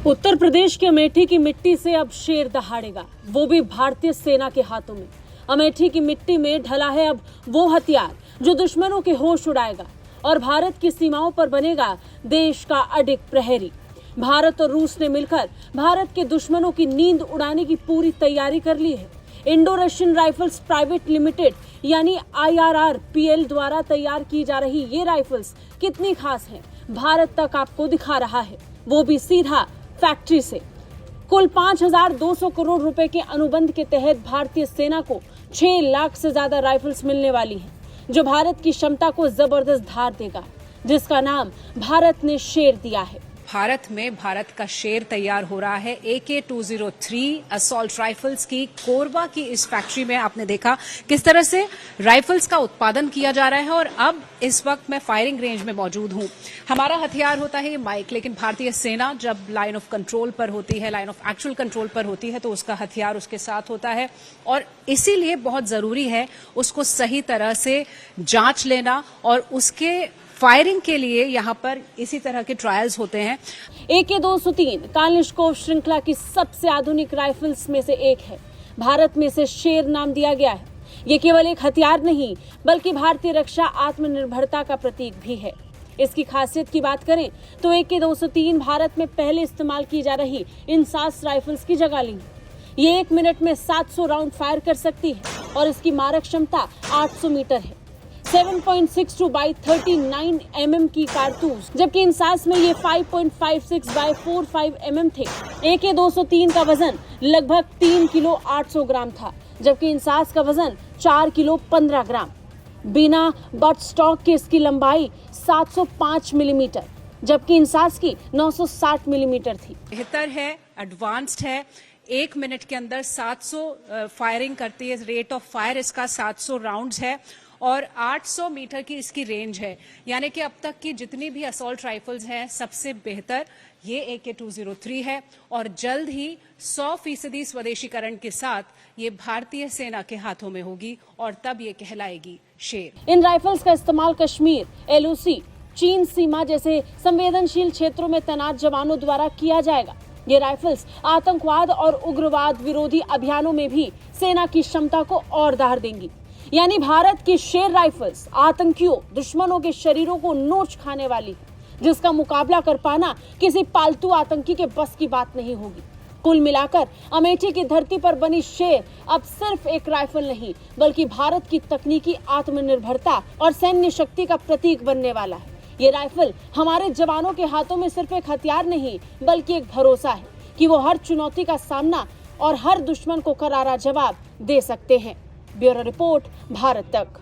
उत्तर प्रदेश के अमेठी की मिट्टी से अब शेर दहाड़ेगा, वो भी भारतीय सेना के हाथों में। अमेठी की मिट्टी में ढला है अब वो हथियार जो दुश्मनों के होश उड़ाएगा और भारत की सीमाओं पर बनेगा देश का अडिग प्रहरी। भारत और रूस ने मिलकर भारत के दुश्मनों की नींद उड़ाने की पूरी तैयारी कर ली है। Indo Russian rifles private limited यानी IRRPL द्वारा तैयार की जा रही ये राइफल्स कितनी खास हैं, भारत तक आपको दिखा रहा है, वो भी सीधा फैक्ट्री से। कुल 5,200 करोड़ रुपए के अनुबंध के तहत भारतीय सेना को 6 लाख से ज्यादा राइफल्स मिलने वाली हैं, जो भारत की क्षमता को जबरदस्त धार देगा, जिसका नाम भारत ने शेर दिया है। भारत में भारत का शेर तैयार हो रहा है। AK-203 असॉल्ट राइफल्स की कोरबा की इस फैक्ट्री में आपने देखा किस तरह से राइफल्स का उत्पादन किया जा रहा है और अब इस वक्त मैं फायरिंग रेंज में मौजूद हूं। हमारा हथियार होता है ये माइक, लेकिन भारतीय सेना जब लाइन ऑफ कंट्रोल पर होती है, लाइन ऑफ एक्चुअल कंट्रोल पर होती है, तो उसका हथियार उसके साथ होता है और इसीलिए बहुत जरूरी है उसको सही तरह से जांच लेना और उसके फायरिंग के लिए यहाँ पर इसी तरह के ट्रायल्स होते हैं। AK-203 कालिशकोव श्रृंखला की सबसे आधुनिक राइफल्स में से एक है। भारत में इसे शेर नाम दिया गया है। ये केवल एक हथियार नहीं, बल्कि भारतीय रक्षा आत्मनिर्भरता का प्रतीक भी है। इसकी खासियत की बात करें तो AK-203 भारत में पहले इस्तेमाल की जा रही इंसास राइफल्स की जगह लेंगी। ये 1 मिनट में 700 राउंड फायर कर सकती है और इसकी मारक क्षमता 800 मीटर है। 7.62 बाई 39 mm की कारतूस, जबकि इंसास में ये 5.56 बाई 45 mm थे। AK-203 का वजन लगभग 3 किलो 800 ग्राम था, जबकि इंसास का वजन 4 किलो 15 ग्राम। बिना बट स्टॉक के इसकी लंबाई 705 मिलीमीटर, जबकि इंसास की 960 मिलीमीटर थी। बेहतर है, एडवांस्ड है। 1 मिनट के अंदर 700 फायरिंग करती है। रेट ऑफ फायर इसका 700 राउंड्स है और 800 मीटर की इसकी रेंज है। यानी कि अब तक की जितनी भी असॉल्ट राइफल्स हैं, सबसे बेहतर ये AK-203 है और जल्द ही 100% स्वदेशीकरण के साथ ये भारतीय सेना के हाथों में होगी और तब ये कहलाएगी शेर। इन राइफल्स का इस्तेमाल कश्मीर, LOC, चीन सीमा जैसे संवेदनशील क्षेत्रों में तैनात जवानों द्वारा किया जाएगा। ये राइफल्स आतंकवाद और उग्रवाद विरोधी अभियानों में भी सेना की क्षमता को और धार देंगी। यानी भारत की शेर राइफल्स आतंकियों, दुश्मनों के शरीरों को नोच खाने वाली है, जिसका मुकाबला कर पाना किसी पालतू आतंकी के बस की बात नहीं होगी। कुल मिलाकर अमेठी की धरती पर बनी शेर अब सिर्फ एक राइफल नहीं, बल्कि भारत की तकनीकी आत्मनिर्भरता और सैन्य शक्ति का प्रतीक बनने वाला है। ये राइफल हमारे जवानों के हाथों में सिर्फ एक हथियार नहीं, बल्कि एक भरोसा है कि वो हर चुनौती का सामना और हर दुश्मन को करारा जवाब दे सकते हैं। ब्यूरो रिपोर्ट, भारत तक।